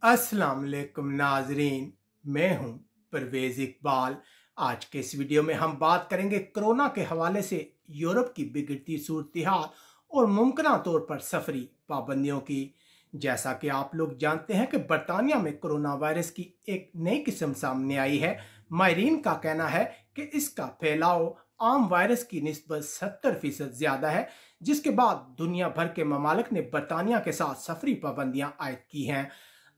अस्सलाम वालेकुम नाजरीन, मैं हूं परवेज इकबाल। आज के इस वीडियो में हम बात करेंगे कोरोना के हवाले से यूरोप की बिगड़ती सूरत हाल और मुमकिन तौर पर सफरी पाबंदियों की। जैसा कि आप लोग जानते हैं कि बरतानिया में कोरोना वायरस की एक नई किस्म सामने आई है। माहिरीन का कहना है कि इसका फैलाव आम वायरस की निस्बत 70% ज्यादा है, जिसके बाद दुनिया भर के ममालिक ने बरतानिया के साथ सफरी पाबंदियां आयद की हैं।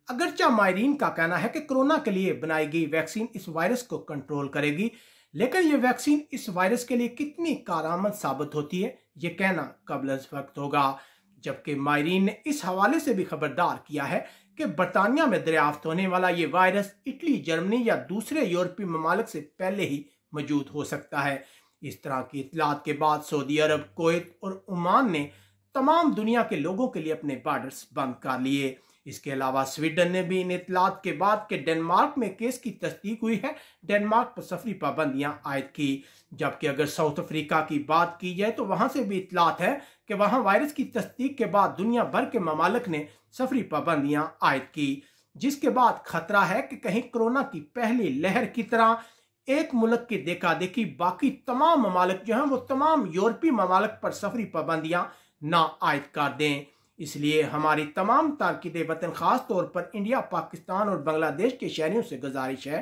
अगरचा माहिरीन का कहना है कि कोरोना के लिए बनाई गई वैक्सीन इस वायरस को कंट्रोल करेगी, लेकिन ये वैक्सीन इस वायरस के लिए कितनी कारआमद साबित होती है, ये कहना कबल वक्त होगा। जबकि माहिरीन ने इस हवाले से भी खबरदार किया है कि बरतानिया में दरियाफ्त होने वाला ये वायरस इटली, जर्मनी या दूसरे यूरोपीय ममालिक से पहले ही मौजूद हो सकता है। इस तरह की इतलात के बाद सऊदी अरब, कुवैत और ओमान ने तमाम दुनिया के लोगों के लिए अपने बॉर्डर्स बंद कर लिए। इसके अलावा स्वीडन ने भी इन इतलात के बाद के डेनमार्क में केस की तस्दीक हुई है, डेनमार्क पर सफरी पाबंदियां आयद की। जबकि अगर साउथ अफ्रीका की बात की जाए तो वहां से भी इतलात है कि वहां वायरस की तस्दीक के बाद दुनिया भर के ममालिक ने सफरी पाबंदियां आयद की, जिसके बाद खतरा है कि कहीं कोरोना की पहली लहर की तरह एक मुल्क की देखा देखी बाकी तमाम ममालिक जो हैं वो तमाम यूरोपीय ममालिक पर सफरी पाबंदियां ना आयद कर दें। इसलिए हमारी तमाम तारकीन वतन खास तौर पर इंडिया, पाकिस्तान और बांग्लादेश के शहरियों से गुजारिश है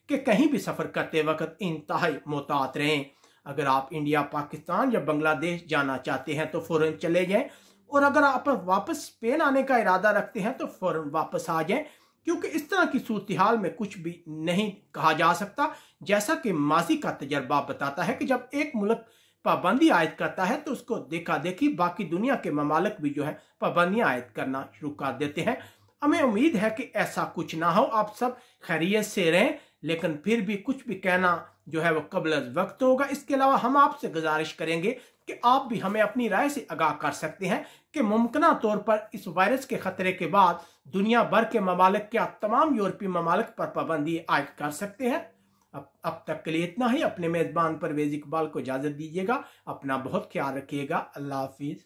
कि कहीं भी सफ़र करते वक्त इंतहाई मोहतात रहें। अगर आप इंडिया, पाकिस्तान या बांग्लादेश जाना चाहते हैं तो फ़ौरन चले जाएं, और अगर आप वापस स्पेन आने का इरादा रखते हैं तो फ़ौरन वापस आ जाएं, क्योंकि इस तरह की सूरत हाल में कुछ भी नहीं कहा जा सकता। जैसा कि माजी का तजर्बा बताता है कि जब एक मुल्क पाबंदी आयद करता है तो उसको देखा देखी बाकी दुनिया के ममालिक भी जो है पाबंदियां आयद करना शुरू कर देते हैं। हमें उम्मीद है कि ऐसा कुछ ना हो, आप सब खैरियत से रहें, लेकिन फिर भी कुछ भी कहना जो है वो कबल वक्त होगा। इसके अलावा हम आपसे गुजारिश करेंगे कि आप भी हमें अपनी राय से आगाह कर सकते हैं कि मुमकिन तौर पर इस वायरस के खतरे के बाद दुनिया भर के ममालिक क्या तमाम यूरोपीय ममालिक पर पाबंदी आयद कर सकते हैं। अब तक के लिए इतना ही। अपने मेजबान परवेज इकबाल को इजाजत दीजिएगा। अपना बहुत ख्याल रखिएगा। अल्लाह हाफिज।